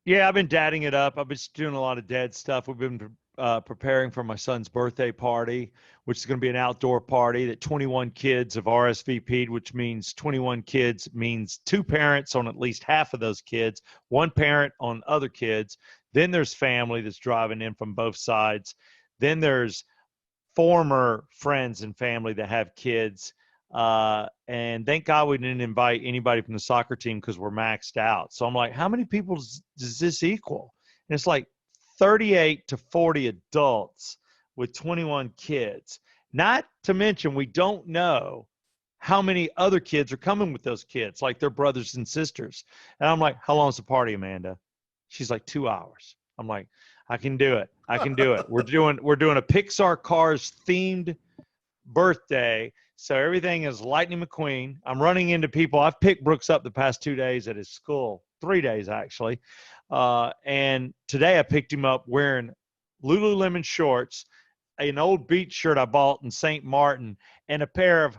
Yeah, I've been dadding it up. I've been doing a lot of dad stuff. We've been preparing for my son's birthday party, which is going to be an outdoor party that 21 kids have RSVP'd, which means 21 kids means 2 parents on at least half of those kids, 1 parent on other kids. Then there's family that's driving in from both sides. Then there's former friends and family that have kids. And thank God we didn't invite anybody from the soccer team because we're maxed out. So I'm like, how many people does this equal? And it's like 38 to 40 adults with 21 kids. Not to mention, we don't know how many other kids are coming with those kids, like their brothers and sisters. And I'm like, how long is the party, Amanda? She's like, 2 hours. I'm like, I can do it. I can do it. We're doing a Pixar Cars themed birthday. So everything is Lightning McQueen. I'm running into people. I've picked Brooks up the past 2 days at his school, 3 days actually. And today I picked him up wearing Lululemon shorts, an old beach shirt I bought in St. Martin, and a pair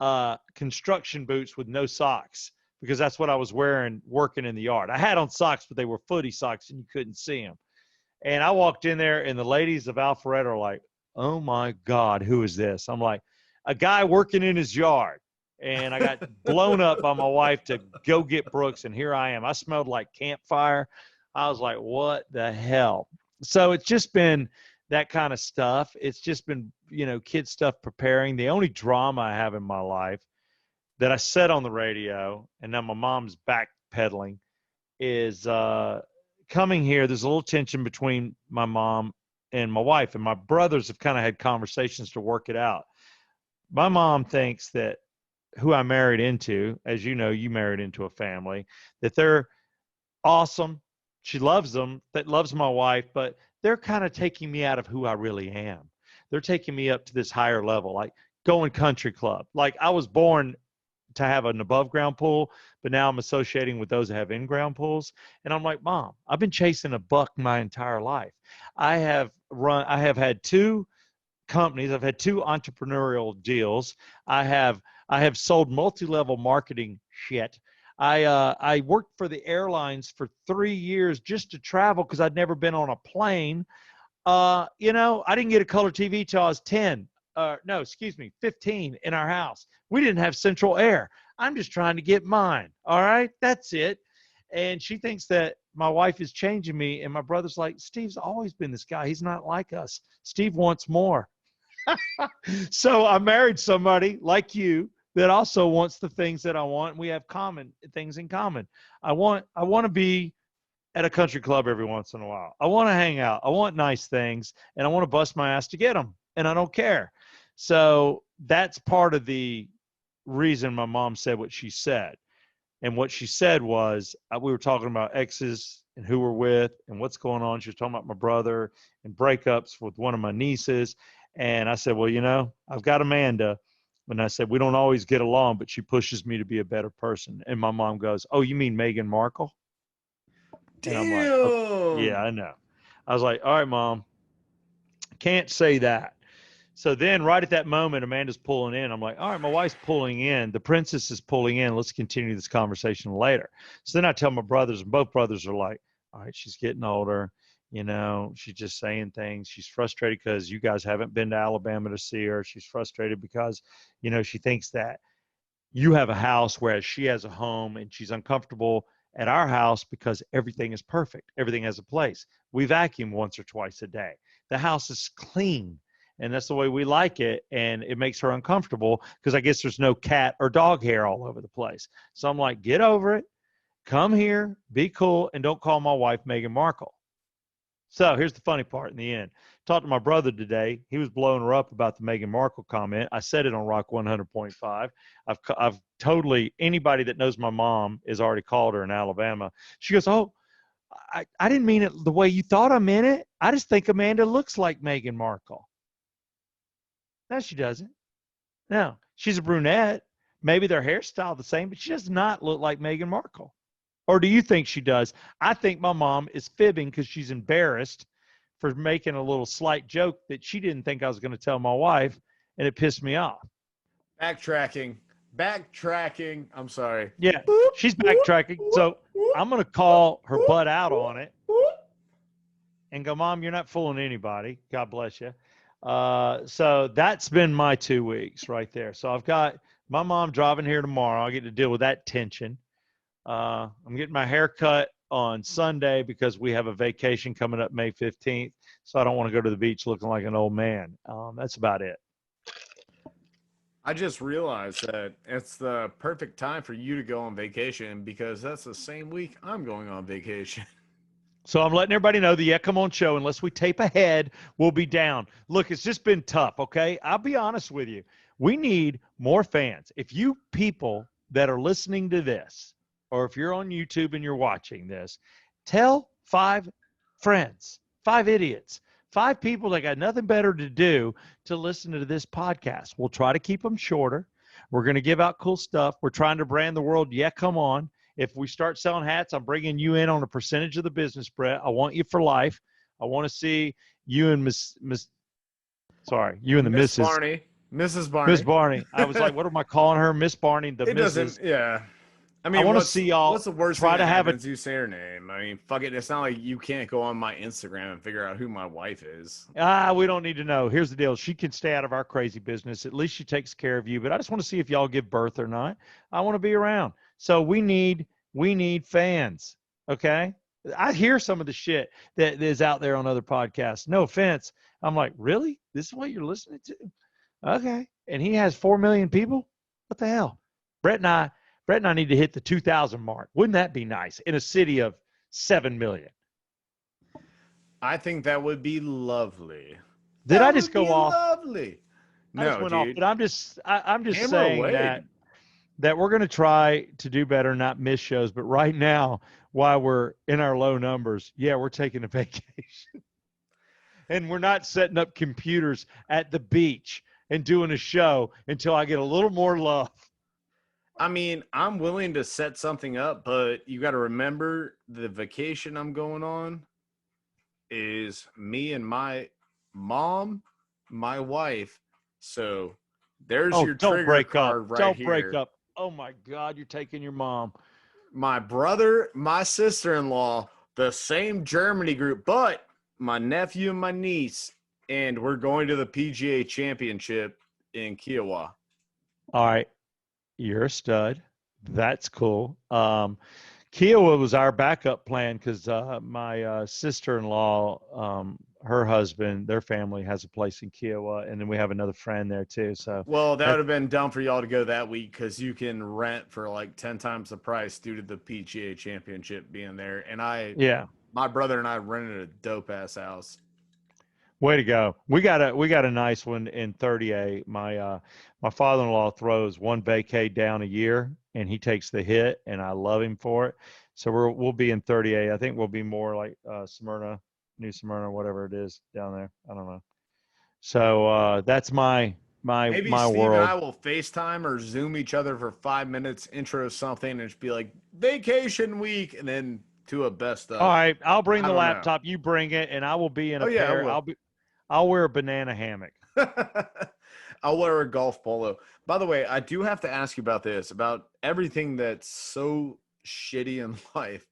of construction boots with no socks because that's what I was wearing working in the yard. I had on socks, but they were footy socks and you couldn't see them. And I walked in there and the ladies of Alpharetta are like, oh my God, who is this? I'm like, a guy working in his yard. And I got blown up by my wife to go get Brooks. And here I am. I smelled like campfire. I was like, what the hell? So it's just been that kind of stuff. It's just been, kid stuff preparing. The only drama I have in my life that I said on the radio, and now my mom's backpedaling, is coming here. There's a little tension between my mom and my wife, and my brothers have kind of had conversations to work it out. My mom thinks that who I married into, as you know, you married into a family, that they're awesome. She loves them, that loves my wife, but they're kind of taking me out of who I really am. They're taking me up to this higher level, like going country club. Like I was born to have an above ground pool, but now I'm associating with those that have in-ground pools. And I'm like, Mom, I've been chasing a buck my entire life. I have had 2 companies. I've had 2 entrepreneurial deals. I have sold multi-level marketing shit. I worked for the airlines for 3 years just to travel because I'd never been on a plane. I didn't get a color TV till I was 15 in our house. We didn't have central air. I'm just trying to get mine. All right. That's it. And she thinks that my wife is changing me. And my brother's like, Steve's always been this guy. He's not like us. Steve wants more. So I married somebody like you that also wants the things that I want. And we have things in common. I want to be at a country club every once in a while. I want to hang out. I want nice things, and I want to bust my ass to get them, and I don't care. So that's part of the reason my mom said what she said. And what she said was, we were talking about exes and who we're with and what's going on. She was talking about my brother and breakups with one of my nieces. And I said, well, I've got Amanda. And I said, we don't always get along, but she pushes me to be a better person. And my mom goes, oh, you mean Meghan Markle? Damn. And I'm like, oh, yeah, I know. I was like, all right, Mom, can't say that. So then right at that moment, Amanda's pulling in. I'm like, all right, my wife's pulling in. The princess is pulling in. Let's continue this conversation later. So then I tell my brothers, and both brothers are like, all right, she's getting older. She's just saying things. She's frustrated because you guys haven't been to Alabama to see her. She's frustrated because, she thinks that you have a house, whereas she has a home, and she's uncomfortable at our house because everything is perfect. Everything has a place. We vacuum once or twice a day. The house is clean, and that's the way we like it, and it makes her uncomfortable because I guess there's no cat or dog hair all over the place. So I'm like, get over it. Come here, be cool, and don't call my wife Meghan Markle. So here's the funny part in the end. Talked to my brother today. He was blowing her up about the Meghan Markle comment. I said it on Rock 100.5. I've totally, anybody that knows my mom has already called her in Alabama. She goes, oh, I didn't mean it the way you thought I meant it. I just think Amanda looks like Meghan Markle. No, she doesn't. No, she's a brunette. Maybe their hairstyle the same, but she does not look like Meghan Markle. Or do you think she does? I think my mom is fibbing because she's embarrassed for making a little slight joke that she didn't think I was going to tell my wife, and it pissed me off. Backtracking. I'm sorry. Yeah, she's backtracking. So I'm going to call her butt out on it and go, Mom, you're not fooling anybody. God bless you. So that's been my 2 weeks right there. So I've got my mom driving here tomorrow. I get to deal with that tension. I'm getting my hair cut on Sunday because we have a vacation coming up May 15th. So I don't want to go to the beach looking like an old man. That's about it. I just realized that it's the perfect time for you to go on vacation because that's the same week I'm going on vacation. So I'm letting everybody know the Yeah Come On show, unless we tape ahead, we'll be down. Look, it's just been tough, okay? I'll be honest with you. We need more fans. If you people that are listening to this, or if you're on YouTube and you're watching this, tell 5 friends, 5 idiots, 5 people that got nothing better to do to listen to this podcast. We'll try to keep them shorter. We're going to give out cool stuff. We're trying to brand the world. Yeah, come on. If we start selling hats, I'm bringing you in on a percentage of the business, Brett. I want you for life. I want to see you and Miss Mrs. Mrs. Barney. Miss Barney. I was like, what am I calling her? Miss Barney, the it Mrs. doesn't, yeah. I mean, I want to see y'all. What's the worst try thing to that have happens? You say her name. I mean, fuck it. It's not like you can't go on my Instagram and figure out who my wife is. We don't need to know. Here's the deal. She can stay out of our crazy business. At least she takes care of you. But I just want to see if y'all give birth or not. I want to be around. So we need fans. Okay. I hear some of the shit that is out there on other podcasts. No offense. I'm like, really? This is what you're listening to? Okay. And he has 4 million people? What the hell? Brett and I need to hit the 2,000 mark. Wouldn't that be nice in a city of 7 million? I think that would be lovely. Did I just go off? Lovely. I just went off, but I'm just saying that we're going to try to do better, not miss shows. But right now, while we're in our low numbers, yeah, we're taking a vacation. And we're not setting up computers at the beach and doing a show until I get a little more love. I mean, I'm willing to set something up, but you got to remember the vacation I'm going on is me and my mom, my wife. So there's your trigger card right here. Don't break up. Oh my God, you're taking your mom. My brother, my sister-in-law, the same Germany group, but my nephew and my niece, and we're going to the PGA Championship in Kiowa. All right. You're a stud. That's cool. Kiowa was our backup plan because my sister-in-law, her husband, their family has a place in Kiowa, and then we have another friend there too. So, well, that would have been dumb for y'all to go that week because you can rent for like 10 times the price due to the PGA Championship being there. And my brother and I rented a dope ass house. Way to go. We got a nice one in 38. My father-in-law throws one vacay down a year, and he takes the hit, and I love him for it. So we'll be in 38. I think we'll be more like Smyrna, New Smyrna, whatever it is down there. I don't know. So that's my Maybe Steve world. and I will FaceTime or Zoom each other for 5 minutes, intro something, and just be like vacation week, and then to a best of. All right, I'll bring the laptop. You bring it, and I will be in a pair. I'll wear a banana hammock. I'll wear a golf polo. By the way, I do have to ask you about this, about everything that's so shitty in life.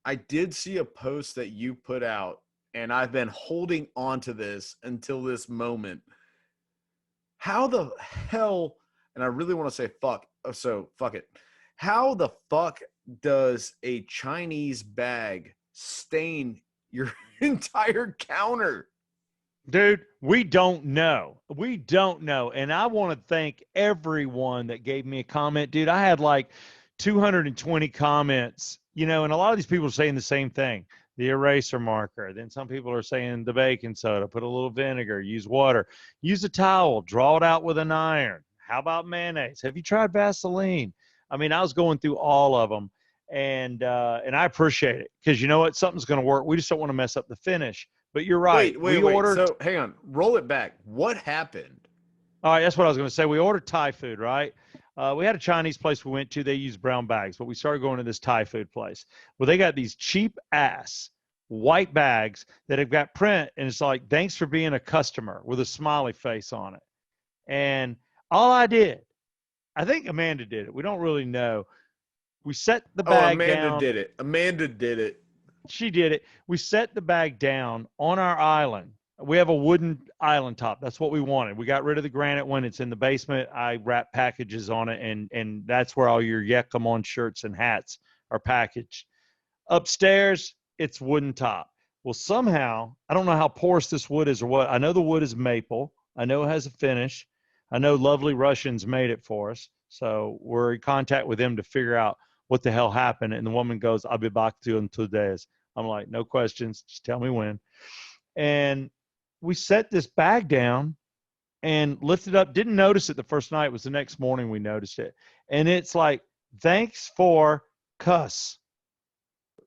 I did see a post that you put out, and I've been holding on to this until this moment. How the hell, and I really want to say fuck, so fuck it. How the fuck does a Chinese bag stain your entire counter? Dude, we don't know. We don't know. And I want to thank everyone that gave me a comment. Dude, I had like 220 comments, and a lot of these people are saying the same thing. The eraser marker. Then some people are saying the baking soda, put a little vinegar, use water, use a towel, draw it out with an iron. How about mayonnaise? Have you tried Vaseline? I mean, I was going through all of them, and I appreciate it because you know what? Something's going to work. We just don't want to mess up the finish. But you're right. Wait. So hang on. Roll it back. What happened? All right, that's what I was going to say. We ordered Thai food, right? We had a Chinese place we went to. They use brown bags, but we started going to this Thai food place. Well, they got these cheap ass white bags that have got print, and it's like, thanks for being a customer with a smiley face on it. And all I did, I think Amanda did it. We don't really know. We set the bag down. Amanda did it. She did it. We set the bag down on our island. We have a wooden island top. That's what we wanted. We got rid of the granite one. It's in the basement. I wrap packages on it, and that's where all your Yekamon shirts and hats are packaged. Upstairs, it's wooden top. Well, somehow, I don't know how porous this wood is or what. I know the wood is maple. I know it has a finish. I know lovely Russians made it for us. So we're in contact with them to figure out what the hell happened. And the woman goes, I'll be back to you in 2 days. I'm like, no questions. Just tell me when. And we set this bag down and lifted up. Didn't notice it the first night. It was the next morning we noticed it. And it's like, thanks for cuss.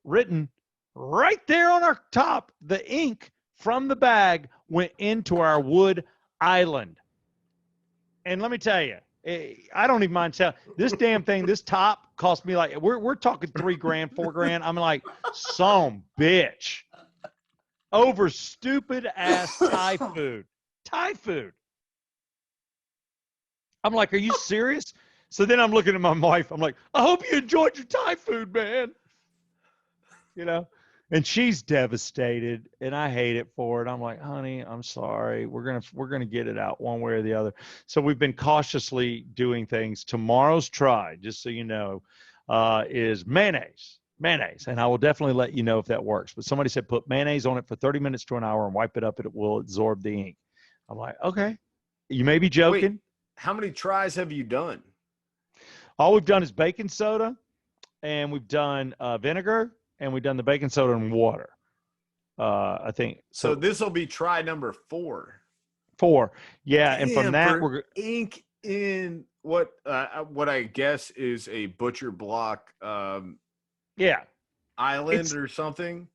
Written right there on our top. The ink from the bag went into our wood island. And let me tell you, I don't even mind telling this damn thing. This top cost me like we're talking $3,000, $4,000. I'm like, some bitch over stupid ass Thai food. Thai food. I'm like, are you serious? So then I'm looking at my wife. I'm like, I hope you enjoyed your Thai food, man. And she's devastated, and I hate it for it. I'm like, honey, I'm sorry. We're gonna get it out one way or the other. So we've been cautiously doing things. Tomorrow's try, just so you know, is mayonnaise, and I will definitely let you know if that works. But somebody said put mayonnaise on it for 30 minutes to an hour and wipe it up, and it will absorb the ink. I'm like, okay. You may be joking. Wait, how many tries have you done? All we've done is baking soda, and we've done vinegar. And we've done the baking soda and water, I think. So this will be try number 4. 4, yeah. Damn, and from that, we're ink in what I guess is a butcher block, island or something.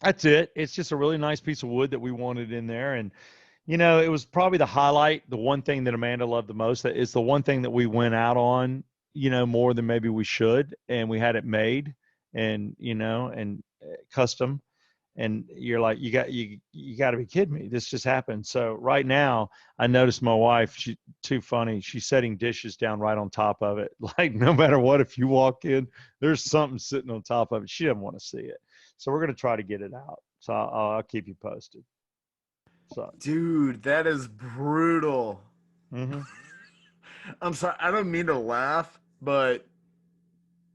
That's it. It's just a really nice piece of wood that we wanted in there, and it was probably the highlight. The one thing that Amanda loved the most, that is the one thing that we went out on, more than maybe we should, and we had it made. And and custom, and you're like, you got to be kidding me, this just happened. So right now I noticed my wife, she's too funny, she's setting dishes down right on top of it, like no matter what, if you walk in, there's something sitting on top of it. She doesn't want to see it, so we're going to try to get it out. So I'll keep you posted. So, Dude, that is brutal. mm-hmm. I'm sorry, I don't mean to laugh, but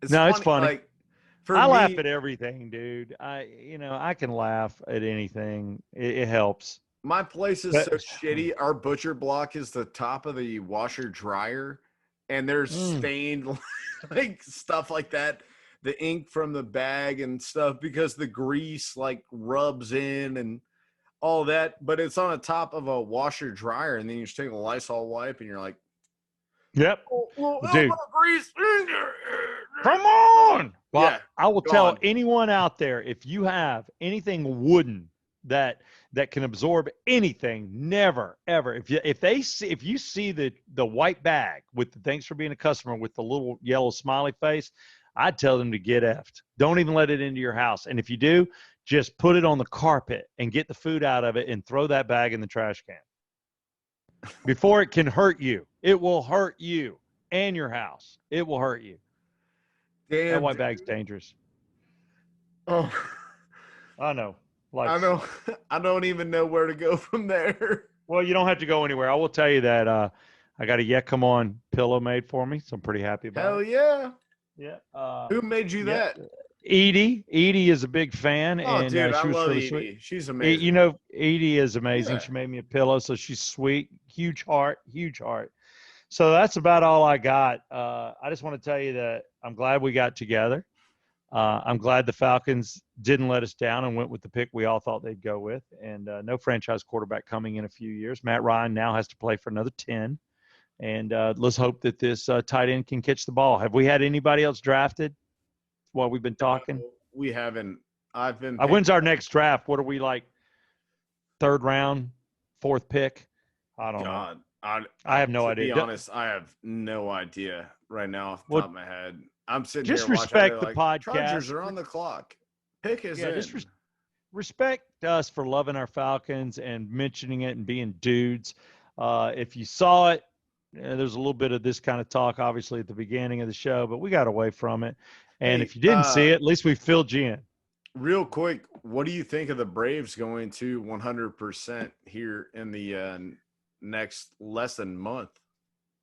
it's No, it's funny. funny. Like for I laugh me, at everything, dude. I can laugh at anything. It helps. my place is But so shitty. Our butcher block is the top of the washer dryer, and there's mm, stained like stuff like that. The ink from the bag and stuff because the grease like rubs in and all that. But it's on the top of a washer dryer, and then you just take a Lysol wipe and you're like, yep, oh, little dude. grease. Come on. Well, Yeah, I will tell gone. anyone out there, if you have anything wooden that can absorb anything, never ever. If you see the white bag with the thanks for being a customer with the little yellow smiley face, I'd tell them to get effed. Don't even let it into your house. And if you do, just put it on the carpet and get the food out of it and throw that bag in the trash can before it can hurt you. It will hurt you and your house. It will hurt you. That Damn. white bag's dangerous. Oh, I know. I Life's know. I don't even know where to go from there. well, you don't have to go anywhere. I will tell you that I got a Yeah Come On pillow made for me, so I'm pretty happy about Hell it. yeah. Yeah. Who made you Yeah. that? Edie is a big fan, Oh, and dude, I she was love really sweet. Edie. She's You amazing. know, Edie is amazing. Yeah. She made me a pillow, so she's sweet. Huge heart, huge heart. So that's about all I got. I just want to tell you that I'm glad we got together. I'm glad the Falcons didn't let us down and went with the pick we all thought they'd go with. And no franchise quarterback coming in a few years. Matt Ryan now has to play for another 10. And let's hope that this tight end can catch the ball. Have we had anybody else drafted while we've been No, talking? we haven't. I've been When's picking. our next draft? What are we like? Third round, fourth pick? I don't know. God, I have no to be idea. honest, I have no idea right now off the Well, top of my head. I'm sitting here just watching. They're respect the like, Chargers podcast. are on the clock. Pick is Yeah, in. just respect us for loving our Falcons and mentioning it and being dudes. If you saw it, there's a little bit of this kind of talk, obviously, at the beginning of the show, but we got away from it. And Hey, if you didn't see it, at least we filled you in. real quick, what do you think of the Braves going to 100% here in the next less than month?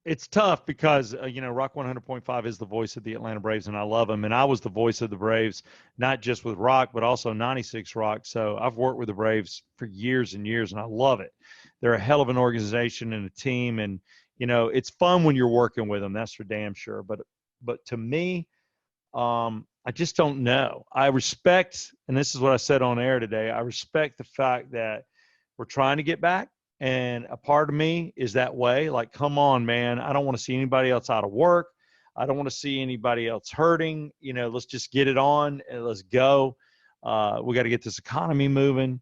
It's tough because, Rock 100.5 is the voice of the Atlanta Braves, and I love him. And I was the voice of the Braves, not just with Rock, but also 96 Rock. So I've worked with the Braves for years and years, and I love it. They're a hell of an organization and a team. And, it's fun when you're working with them. That's for damn sure. But to me, I just don't know. I respect, and this is what I said on air today, I respect the fact that we're trying to get back. And a part of me is that way. Like, come on, man. I don't want to see anybody else out of work. I don't want to see anybody else hurting. Let's just get it on and let's go. We got to get this economy moving.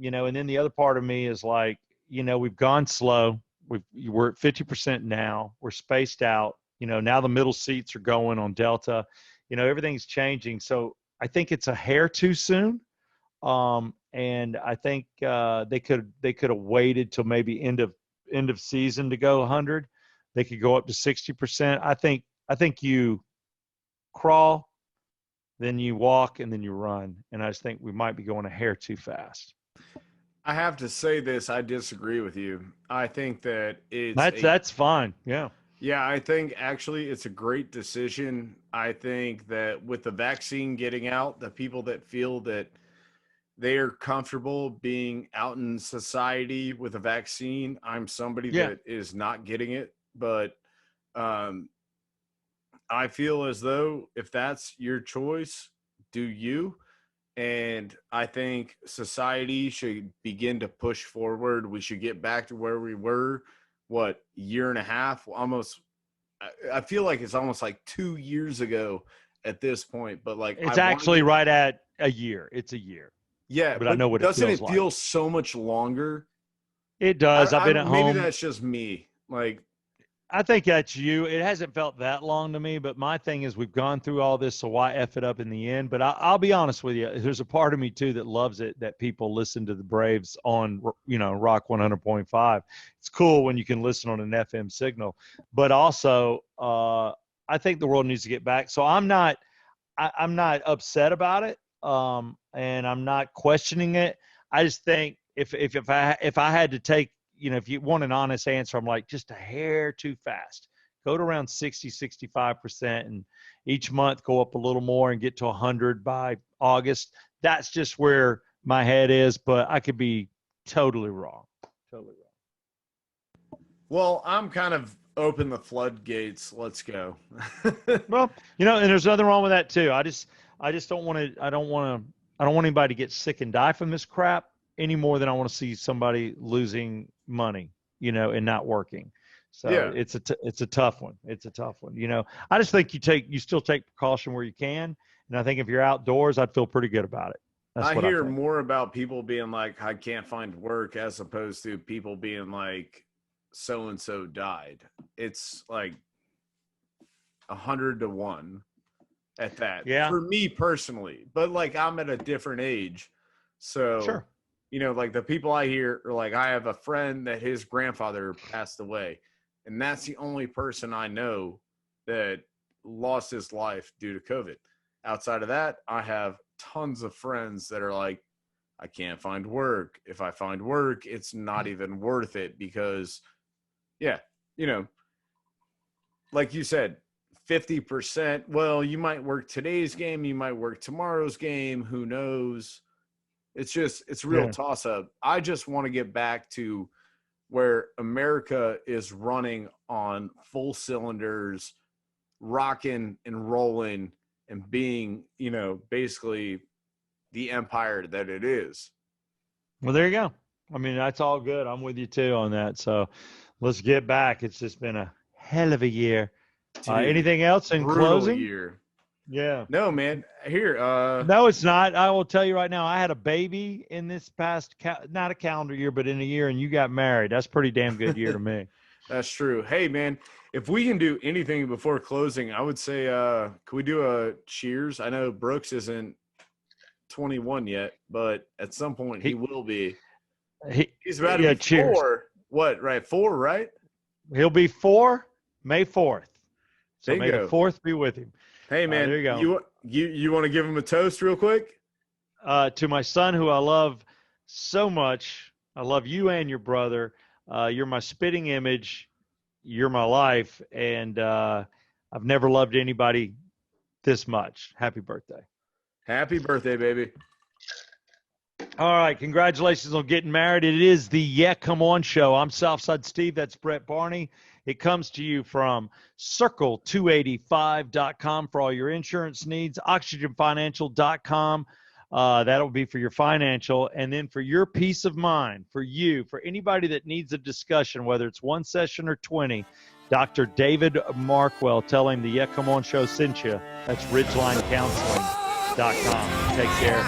And then the other part of me is like, we've gone slow. We're at 50% now. We're spaced out. Now the middle seats are going on Delta. Everything's changing. So I think it's a hair too soon. And I think they could have waited till maybe end of season to go 100. They could go up to 60%. I think you crawl, then you walk, and then you run. And I just think we might be going a hair too fast. I have to say this. I disagree with you. I think that That's fine. Yeah. Yeah, I think actually it's a great decision. I think that with the vaccine getting out, the people that feel that they are comfortable being out in society with a vaccine. I'm somebody Yeah. that is not getting it, but I feel as though if that's your choice, do you? And I think society should begin to push forward. We should get back to where we were, year and a half, almost. I feel like it's almost like 2 years ago at this point, but like It's actually right at a year. It's a year. yeah, But I but know what it doesn't feels it feel like. so much longer? It does. I've been at Maybe home. that's just me. Like, I think that's you. It hasn't felt that long to me, but my thing is we've gone through all this, so why F it up in the end? But I'll be honest with you. There's a part of me, too, that loves it that people listen to the Braves on, Rock 100.5. It's cool when you can listen on an FM signal. But also, I think the world needs to get back. So I'm not upset about it. and I'm not questioning it. I just think if I had to take, if you want an honest answer, I'm like, just a hair too fast. Go to around 60-65%, and each month go up a little more and get to 100 by August. That's just where my head is, but I could be totally wrong. Totally wrong. Well, I'm kind of open the floodgates. Let's go. Well, and there's nothing wrong with that too. I just don't want to. I don't want anybody to get sick and die from this crap any more than I want to see somebody losing money, and not working. So Yeah. it's a tough one. It's a tough one. I just think you still take precaution where you can. And I think if you're outdoors, I'd feel pretty good about it. That's I what hear I think. more about people being like, I can't find work, as opposed to people being like, so-and-so died. It's like 100 to 1 at that. Yeah. For me personally, but like I'm at a different age. So, Sure. Like the people I hear are like, I have a friend that his grandfather passed away. And that's the only person I know that lost his life due to COVID. Outside of that, I have tons of friends that are like, I can't find work. If I find work, it's not even worth it because, yeah, like you said, 50%. Well, you might work today's game. You might work tomorrow's game. Who knows? It's real toss up. I just want to get back to where America is running on full cylinders, rocking and rolling and being, basically the empire that it is. Well, there you go. I mean, that's all good. I'm with you too on that. So let's get back. It's just been a hell of a year. Anything else in closing? Year. Yeah. No, man. Here. No, it's not. I will tell you right now, I had a baby in this past, not a calendar year, but in a year, and you got married. That's a pretty damn good year to me. That's true. Hey, man, if we can do anything before closing, I would say, can we do a cheers? I know Brooks isn't 21 yet, but at some point he will be. He's about to be cheers. 4. What, right? 4, right? He'll be 4 May 4th. So Bingo. May the 4th be with him. Hey, man, there you go. You want to give him a toast real quick? To my son, who I love so much. I love you and your brother. You're my spitting image. You're my life. And I've never loved anybody this much. Happy birthday. Happy birthday, baby. All right. Congratulations on getting married. It is the Yeah Come On show. I'm Southside Steve. That's Brett Barney. It comes to you from circle285.com for all your insurance needs, oxygenfinancial.com. That'll be for your financial. And then for your peace of mind, for anybody that needs a discussion, whether it's 1 session or 20, Dr. David Markwell, tell him the Yeah Come On show sent you. That's ridgelinecounseling.com. Take care.